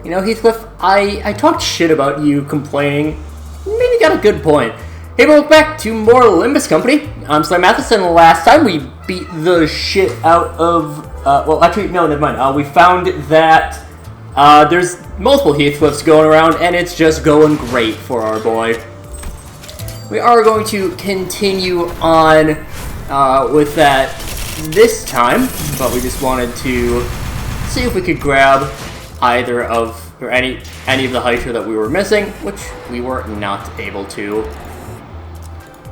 You know, Heathcliff, I talked shit about you complaining. Maybe got a good point. Hey, welcome back to more Limbus Company. I'm SlayerMathis, and last time we beat the shit out of... well, actually, no, never mind. We found that there's multiple Heathcliffs going around, and it's just going great for our boy. We are going to continue on with that this time, but we just wanted to see if we could grab either of, or any of the Hydra that we were missing, which we were not able to.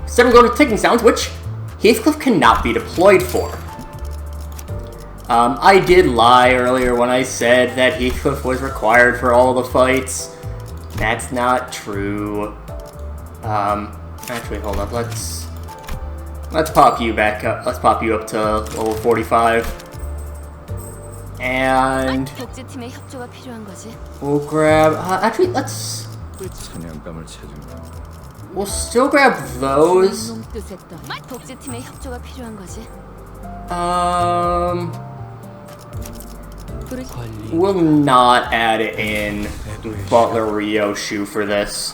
Instead, we're going to Ticking Sounds, which Heathcliff cannot be deployed for. I did lie earlier when I said that Heathcliff was required for all the fights. That's not true. Actually, hold up. Let's pop you back up. Let's pop you up to level 45. And we'll grab... actually, let's... We'll still grab those. We'll not add in Butler Ryoshu for this.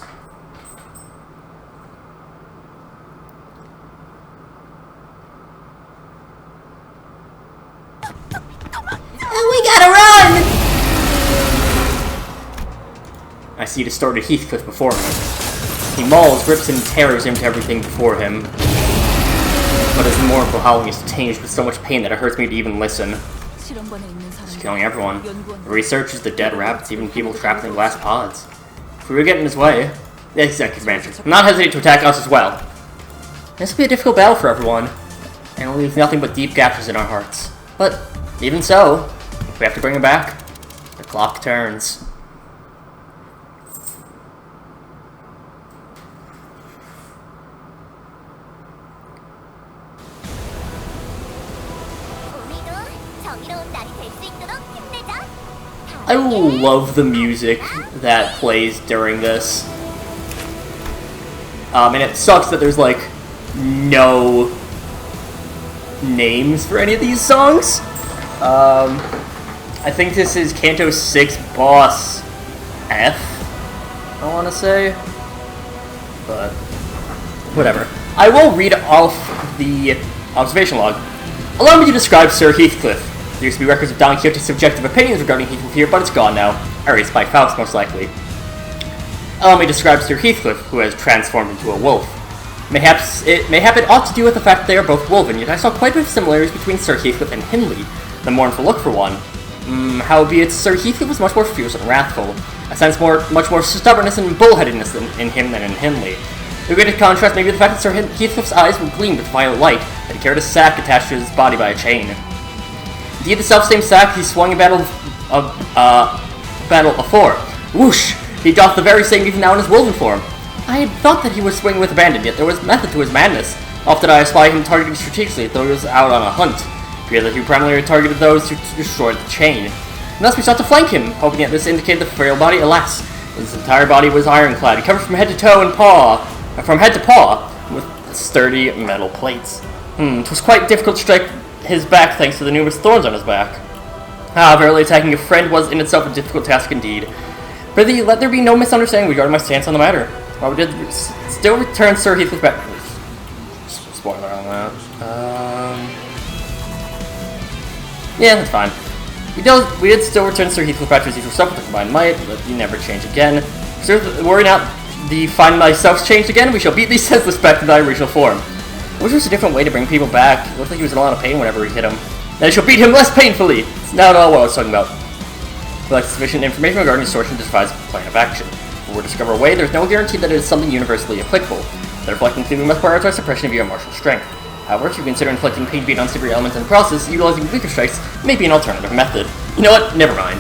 We gotta run! I see distorted Heathcliff before me. He mauls, rips, and tears into everything before him. But his mournful howling is tinged with so much pain that it hurts me to even listen. He's killing everyone. The researchers, the dead rabbits, even people trapped in glass pods. If we were getting in his way, the executive branch will not hesitate to attack us as well. This will be a difficult battle for everyone, and will leave nothing but deep gaps in our hearts. But even so, if we have to bring him back, the clock turns. I love the music that plays during this. And it sucks that there's, like, no names for any of these songs. I think this is Canto 6, Boss F, I want to say. But, whatever. I will read off the observation log. Allow me to describe Sir Heathcliff. There used to be records of Don Quixote's subjective opinions regarding Heathcliff here, but it's gone now. Erased by Faust, most likely. Allow me to describe Sir Heathcliff, who has transformed into a wolf. Mayhaps it ought to do with the fact that they are both wolven, yet I saw quite a bit of similarities between Sir Heathcliff and Hindley. The mournful look for one. Howbeit, Sir Heathcliff was much more fierce and wrathful. I sense much more stubbornness and bullheadedness in him than in Hindley. The greatest contrast may be the fact that Sir Heathcliff's eyes would gleam with violet light, that he carried a sack attached to his body by a chain. Indeed, the self-same sack he swung in battle afore. Whoosh! He doth the very same even now in his wolven form. I had thought that he was swinging with abandon, yet there was method to his madness. Often I espy him targeting strategically, though he was out on a hunt. It appeared that he primarily targeted those who destroyed the chain. And thus we sought to flank him, hoping that this indicated the frail body. Alas, his entire body was ironclad, covered from head to toe and from head to paw, with sturdy metal plates. It was quite difficult to strike his back thanks to the numerous thorns on his back. Verily attacking a friend was in itself a difficult task indeed. Prithee, let there be no misunderstanding regarding my stance on the matter. While we did still return Sir Heathcliff back... Spoiler on that. Yeah, that's fine. We did still return Sir Heathcliff back to his usual self with the combined might, but he never changed again. Sir, worry not, the find myself's changed again, we shall beat these senseless back to thy original form. I wish there was a different way to bring people back. It looked like he was in a lot of pain whenever we hit him. Then I shall beat him less painfully! It's not at all what I was talking about. If you lack sufficient information regarding distortion to devise a plan of action. If we discover a way, there's no guarantee that it is something universally applicable. Therefore, conclude we must prioritize suppression via martial strength. However, if you consider inflicting pain beat on severe elements in the process, utilizing weaker strikes may be an alternative method. You know what? Never mind.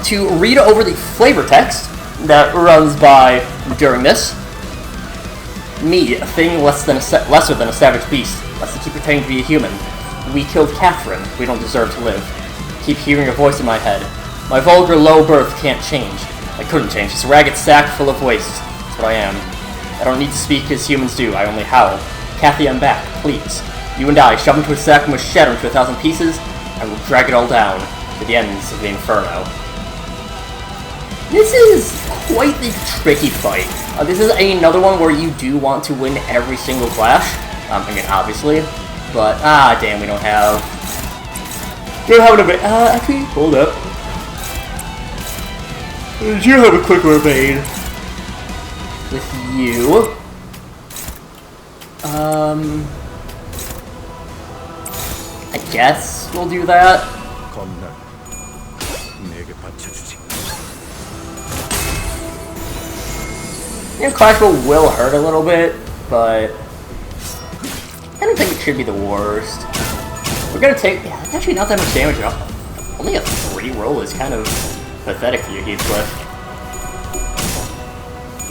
To read over the flavor text that runs by during this, me, a thing lesser than a savage beast, lest to keep pretending to be a human. We killed Catherine. We don't deserve to live. Keep hearing a voice in my head. My vulgar low birth can't change. I couldn't change. It's a ragged sack full of waste. That's what I am. I don't need to speak as humans do. I only howl. Kathy, I'm back. Please. You and I, shove into a sack and we'll shatter into 1,000 pieces, and we'll drag it all down to the ends of the inferno. This is quite the tricky fight. This is another one where you do want to win every single clash. I mean, obviously. But, damn, we don't have... We don't have an evade. Actually, hold up. I do have a quick evade. With you. I guess we'll do that. And Clash will hurt a little bit, but I don't think it should be the worst. We're gonna take, yeah, actually not that much damage at all. Only a 3 roll is kind of pathetic for you, Heathcliff.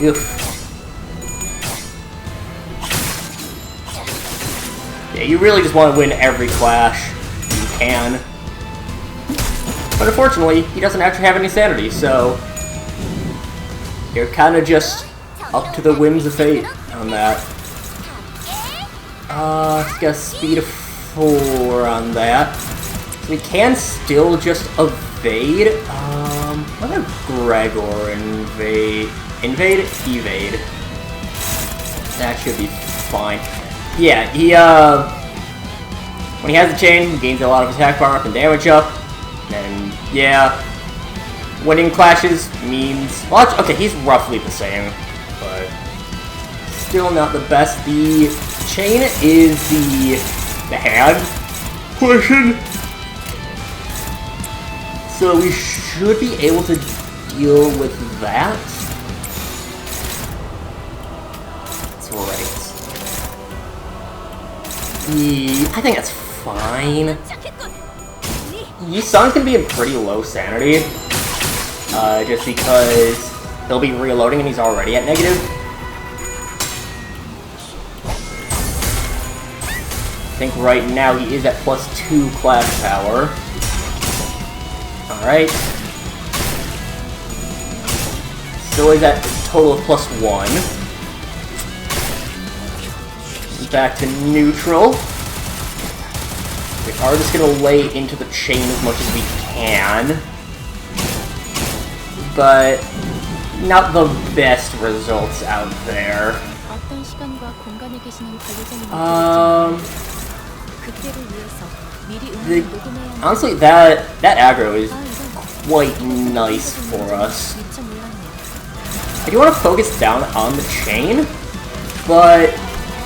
Oof. Yeah, you really just want to win every clash you can. But unfortunately, he doesn't actually have any sanity, so you're kind of just up to the whims of fate on that. It's got a speed of 4 on that. So we can still just evade. What about Gregor invade? Invade? Evade. That should be fine. Yeah, he, when he has the chain, he gains a lot of attack power up and damage up. And, yeah, winning clashes means... Well, okay, he's roughly the same, but still not the best. The chain is the hand portion. So we should be able to deal with that. That's right. I think that's fine. Yi-Sun can be in pretty low sanity, just because he'll be reloading and he's already at negative. I think right now he is at +2 clash power. Alright. Still is at a total of +1. Back to neutral. We are just gonna lay into the chain as much as we can, but not the best results out there. Honestly, that aggro is quite nice for us. I do want to focus down on the chain, but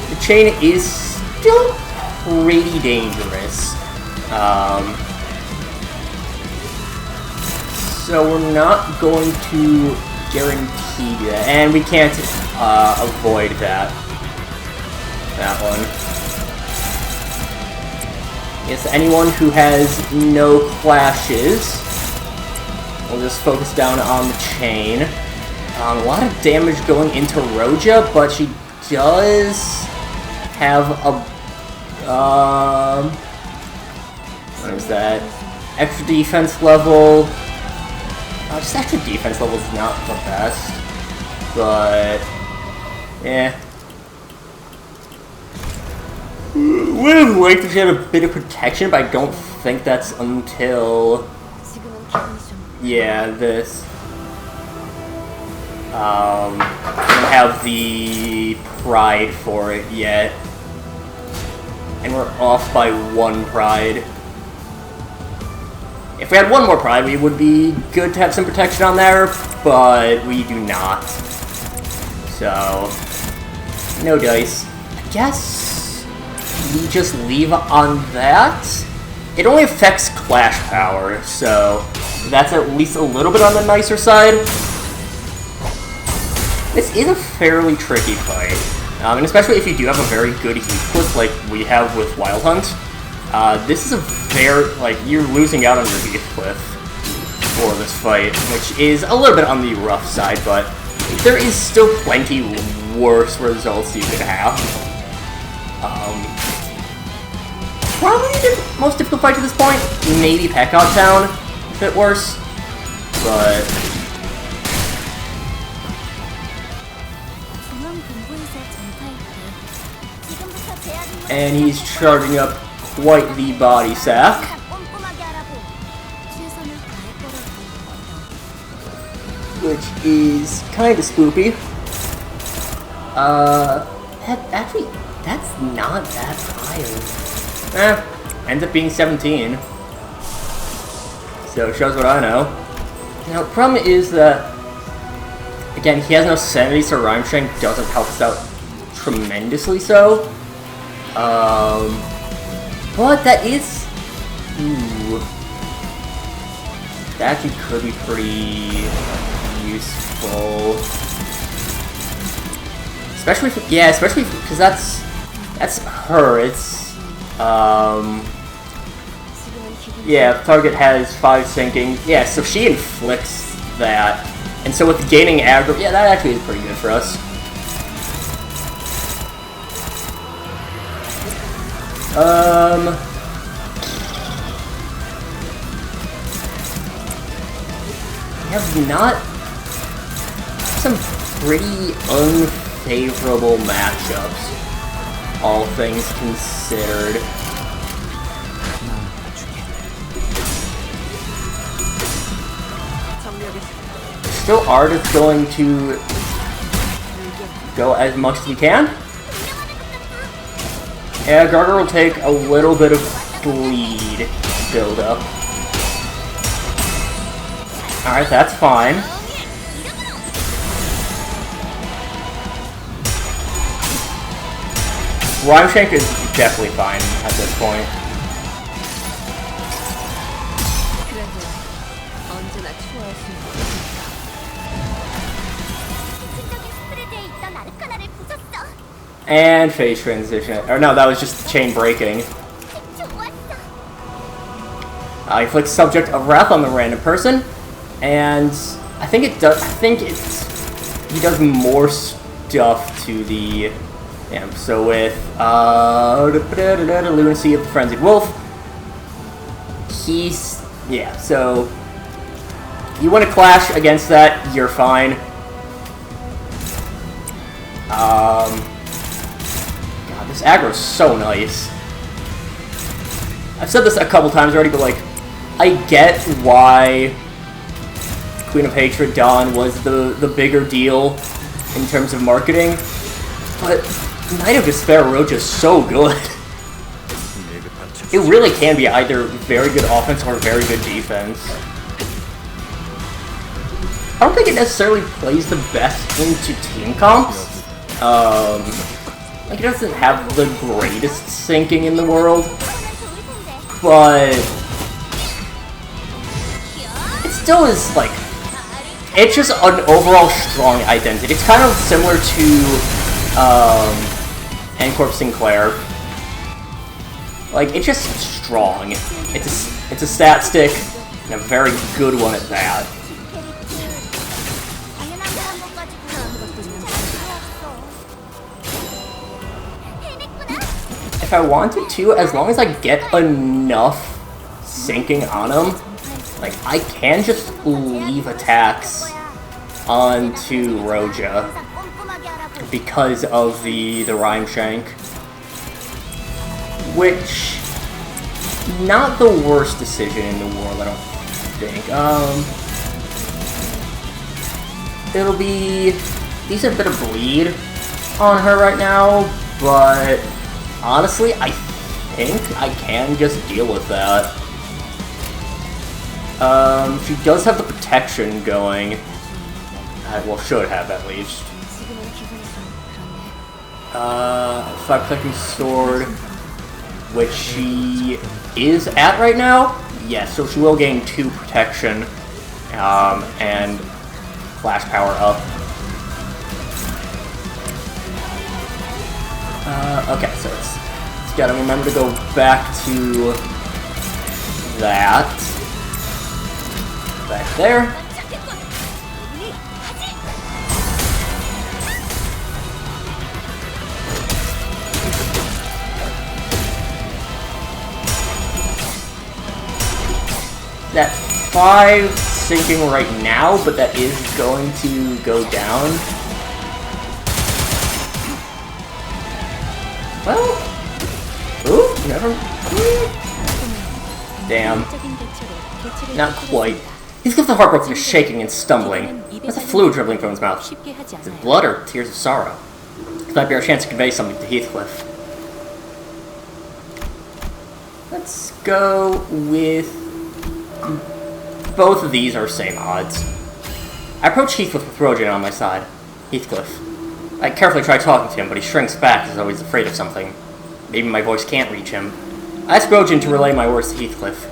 the chain is still pretty dangerous. So we're not going to guarantee that, and we can't avoid that one. Yes, anyone who has no clashes, we'll just focus down on the chain. A lot of damage going into Roja, but she does have a, what is that? Extra defense level. Just extra defense level is not the best, but yeah. Would have liked if she had a bit of protection, but I don't think that's until, yeah, this. I don't have the pride for it yet. And we're off by 1 pride. If we had 1 more pride, we would be good to have some protection on there, but we do not. So, no dice. I guess we just leave on that. It only affects clash power, so that's at least a little bit on the nicer side. This is a fairly tricky fight, and especially if you do have a very good Heathcliff like we have with Wild Hunt. This is a very, like, you're losing out on your Heathcliff for this fight, which is a little bit on the rough side, but there is still plenty worse results you could have. Probably the most difficult fight to this point, maybe Peckout Town, a bit worse, but... And he's charging up quite the body sack. which is kind of spoopy. Actually, that's not that high. Ends up being 17. So it shows what I know. Now, the problem is that, again, he has no sanity, so Rhyme Shank doesn't help us out tremendously so. But that is... Ooh. That actually could be pretty useful. Especially because that's her. It's yeah, target has 5 sinking. Yeah, so she inflicts that. And so with gaining aggro, yeah, that actually is pretty good for us. We have not some pretty unfavorable matchups, all things considered. Still, Art is going to go as much as we can. Yeah, Garter will take a little bit of bleed build up. Alright, that's fine. Rhyme Shank is definitely fine at this point. And phase transition. Or no, that was just chain breaking. Inflicts subject of wrath on the random person, and I think it does. He does more stuff to the. Yeah, so with Lunacy of the Frenzied Wolf, he's So you want to clash against that, you're fine. God, this aggro is so nice. I've said this a couple times already, but like, I get why Queen of Hatred Dawn was the bigger deal in terms of marketing, but Knight of Despair Roach is so good. It really can be either very good offense or very good defense. I don't think it necessarily plays the best into team comps. Like, it doesn't have the greatest sinking in the world, but it still is, like, it's just an overall strong identity. It's kind of similar to Ancorp Sinclair. Like, it's just strong. It's a stat stick, and a very good one at that. If I wanted to, as long as I get enough sinking on him, like, I can just leave attacks onto Roja because of the Rhyme Shank. Which, not the worst decision in the world, I don't think. It'll be a decent bit of bleed on her right now, but honestly, I think I can just deal with that. She does have the protection going. Well, should have at least. 5 protecting sword, which she is at right now. Yes, so she will gain 2 protection, and flash power up. Okay, so it's gotta remember to go back to that. Back there. That 5 sinking right now, but that is going to go down. Well, ooh, never. Damn. Not quite. Heathcliff the Heartbroken is shaking and stumbling. There's a fluid dribbling from his mouth. Is it blood or tears of sorrow? This might be our chance to convey something to Heathcliff. Let's go with... both of these are same odds. I approach Heathcliff with Rojan on my side. Heathcliff. I carefully try talking to him, but he shrinks back as though he's afraid of something. Maybe my voice can't reach him. I ask Rojan to relay my words to Heathcliff.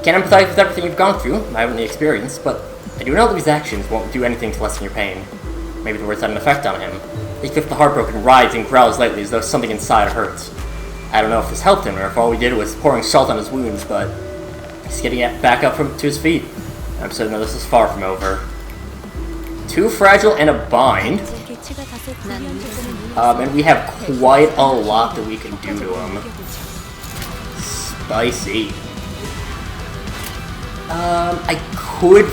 Can't empathize with everything you've gone through, I haven't the experience, but I do know that these actions won't do anything to lessen your pain. Maybe the words had an effect on him. Heathcliff the Heartbroken writhes and growls lightly as though something inside hurts. I don't know if this helped him or if all we did was pouring salt on his wounds, but he's getting back up to his feet. I'm certain that this is far from over. Too fragile and a bind. And we have quite a lot that we can do to him. Spicy. I could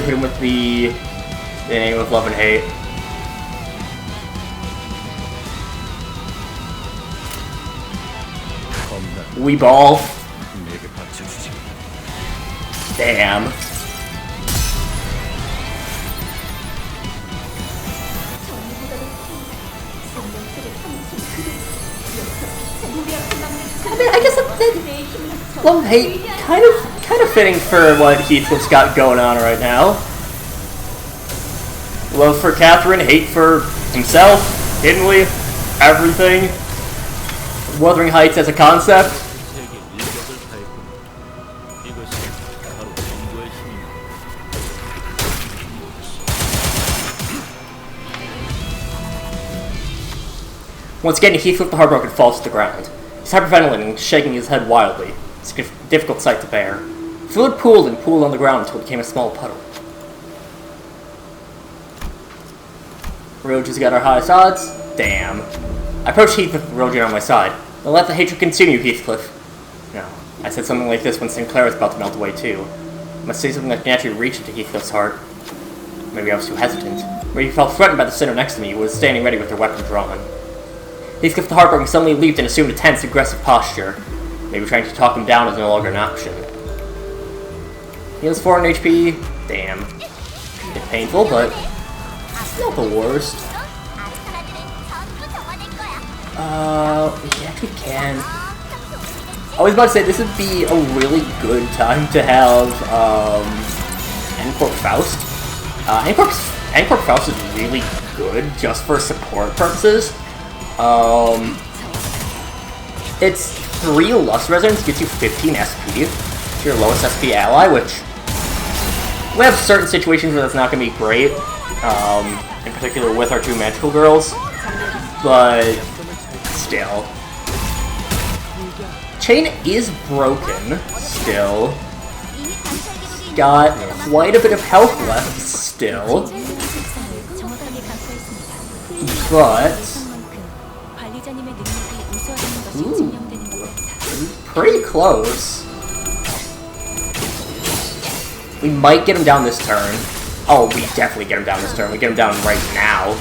hit him with the name of Love and Hate. We ball. Damn. I mean, I guess that Love and Hate kind of fitting for what Heathcliff's got going on right now. Love for Catherine, hate for himself, Hiddenly, everything. Wuthering Heights as a concept. Once again, Heathcliff the Heartbroken falls to the ground. He's hyperventilating, shaking his head wildly. It's a difficult sight to bear. Fluid pooled and pooled on the ground until it became a small puddle. Roja's got our highest odds. Damn. I approach Heathcliff with Roja on my side. Don't let the hatred consume you, Heathcliff. No. I said something like this when Sinclair was about to melt away too. I must say something that naturally reached into Heathcliff's heart. Maybe I was too hesitant. Maybe he felt threatened by the sinner next to me, who was standing ready with her weapon drawn. Heathcliff the Heartbroken suddenly leaped and assumed a tense, aggressive posture. Maybe trying to talk him down is no longer an option. Heals 400 HP. Damn. A bit painful, but not the worst. We actually can. I was about to say, this would be a really good time to have, Encore Faust. Encore Faust is really good just for support purposes. It's 3 Lust Resonance, gets you 15 SP. It's your lowest SP ally, which we have certain situations where that's not going to be great, in particular with our 2 magical girls, but still. Chain is broken, still. Got quite a bit of health left, still. But ooh, pretty close. We might get him down this turn. Oh, we definitely get him down this turn. We get him down right now.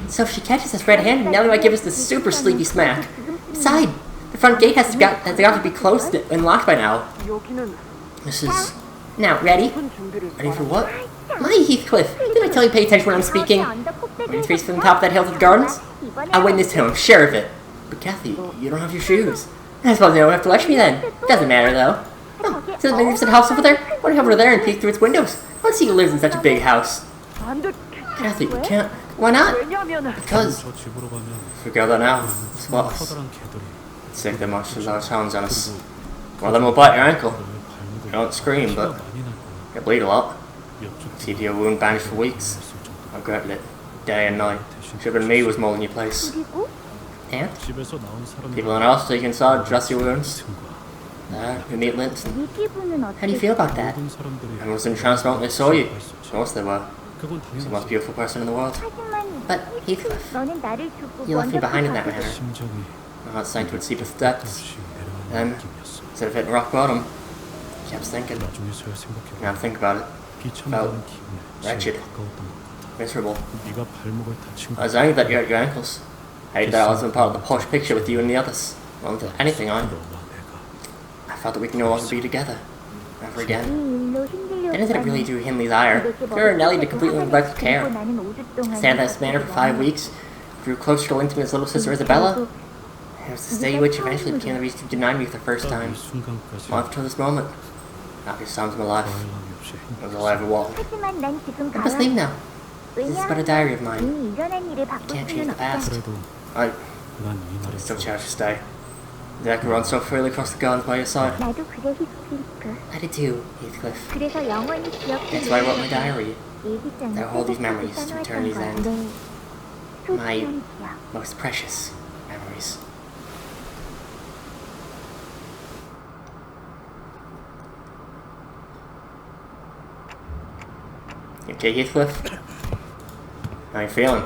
So if she catches us red-handed, now they might give us the super sleepy smack. Besides, the front gate has got to be closed and locked by now. This is... Now, ready? Ready for what? My Heathcliff, didn't I tell you to pay attention when I'm speaking? When you face from the top of that hill to the gardens? I'll win this time, I'm sure of it. But Kathy, you don't have your shoes. I suppose you don't have to lecture me then. Doesn't matter, though. Oh, see that magnificent house over there? Why don't you over there and peek through its windows? I want to see who lives in such a big house. Kathy, we can't. Why not? Because... Forget that now. Spots. It's like they're much as large hounds on us. One of them will bite your ankle. You don't scream, but you bleed a lot. Keep your wound bandaged for weeks. I've regretted it. Day and night. Should have been me who was mauling your place. And? People in house take inside, dress your wounds. There, you meet Linton. How do you feel about that? I was entranced when they saw you. Of course they were. She's the most beautiful person in the world. But, Heathcliff, you left me behind in that manner. My heart sank to its deepest depths. Then, instead of hitting rock bottom, I kept thinking. Now think about it. Felt wretched. Miserable. I was angry that you hurt your ankles. I hate that I wasn't part of the posh picture with you and the others. Well, anything on. I felt that we can no longer be together. Never again. Didn't it really do Hindley's ire? Her and Nellie to completely neglect care. Stayed in this manner for 5 weeks. Grew closer to linked to his little sister Isabella. It was the stay which eventually became the reason to deny me for the first time. Well, up till this moment. Happiest times of my life. It was all I ever wanted. I must leave now. This is but a diary of mine. I can't change the past. I still cherish this day. The I could run so freely across the gardens by your side. I did too, Heathcliff. That's why I wrote my diary. That will hold these memories to eternity's end. My most precious memories. You okay, Heathcliff? How you feeling?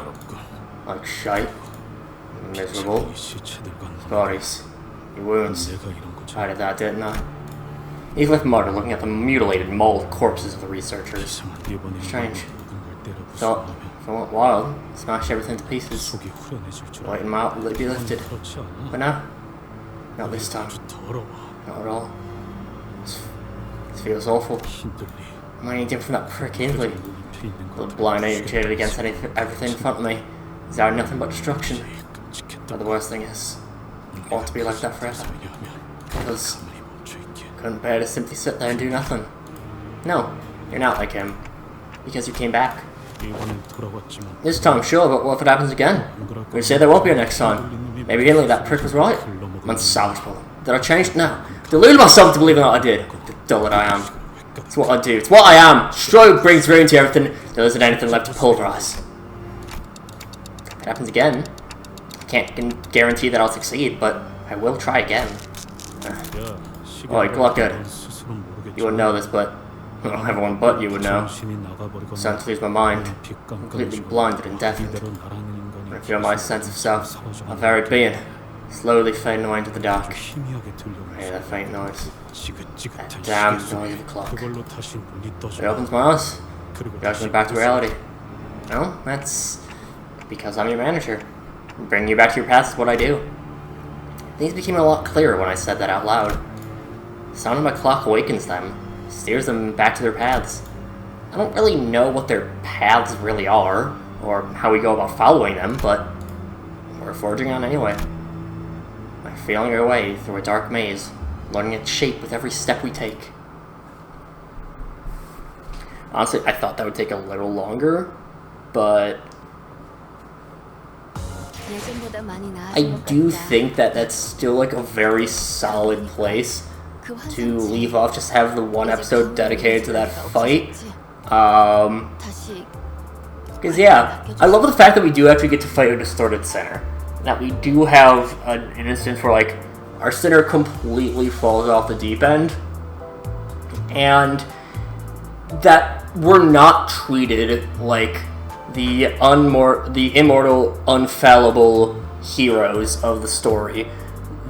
Like shite? Miserable? Bodies. Your wounds. I did that, didn't I? Heathcliff muttered, looking at the mutilated, mauled corpses of the researchers. Strange. Thought, if I went wild, smash everything to pieces. Lighten them out, let it be lifted. But no. Not this time. Not at all. This feels awful. Am I any different from that prick Hindley? The blind agitated against everything in front of me. Is there nothing but destruction? But the worst thing is, I want to be like that forever. Because I couldn't bear to simply sit there and do nothing. No, you're not like him. Because you came back. This time, sure, but what if it happens again? We say there won't be a next time. Maybe Hindley, that prick was right. I'm unsalvageable. Did I change? No. Deluded myself to believe that I did. The dull that I am. It's what I do. It's what I am. Stroke brings ruin to everything. There isn't anything left to pulverize. If it happens again, I can't guarantee that I'll succeed, but I will try again. Alright, good. You wouldn't know this, but well, everyone but you would know. I'm starting to lose my mind. Completely blinded and deafened. I feel my sense of self, my very being, slowly fading away into the dark. I hear that faint noise. That damn noise of the clock. It opens my eyes. Drags me back to reality. No, that's because I'm your manager. Bringing you back to your past is what I do. Things became a lot clearer when I said that out loud. The sound of my clock awakens them, steers them back to their paths. I don't really know what their paths really are, or how we go about following them, but we're forging on anyway. We're feeling our way through a dark maze, learning its shape with every step we take. Honestly, I thought that would take a little longer, but I do think that that's still like a very solid place to leave off. Just have the one episode dedicated to that fight. Because yeah, I love the fact that we do actually get to fight a distorted center. That we do have an instance where like our center completely falls off the deep end, and that we're not treated like the immortal, unfallible heroes of the story.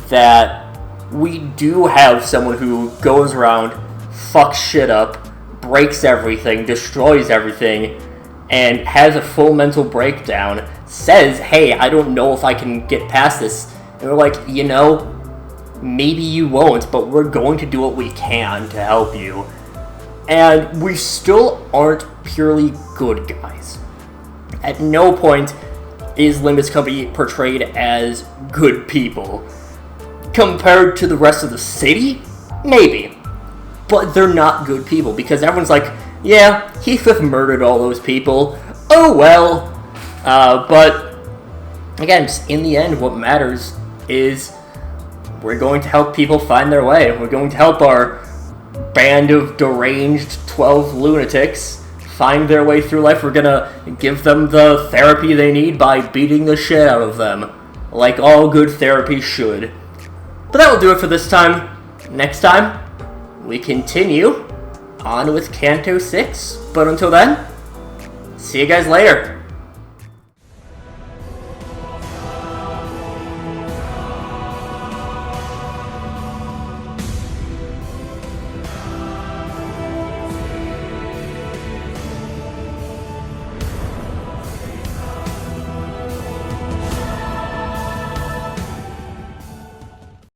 That we do have someone who goes around, fucks shit up, breaks everything, destroys everything, and has a full mental breakdown, says, hey, I don't know if I can get past this. And we're like, you know, maybe you won't, but we're going to do what we can to help you. And we still aren't purely good guys. At no point is Limbus Company portrayed as good people. Compared to the rest of the city? Maybe. But they're not good people, because everyone's like, yeah, Heathcliff murdered all those people. Oh well. But, again, just in the end, what matters is we're going to help people find their way. We're going to help our band of deranged 12 lunatics find their way through life. We're gonna give them the therapy they need by beating the shit out of them, like all good therapy should. But that will do it for this time. Next time, we continue on with Canto 6. But until then, see you guys later.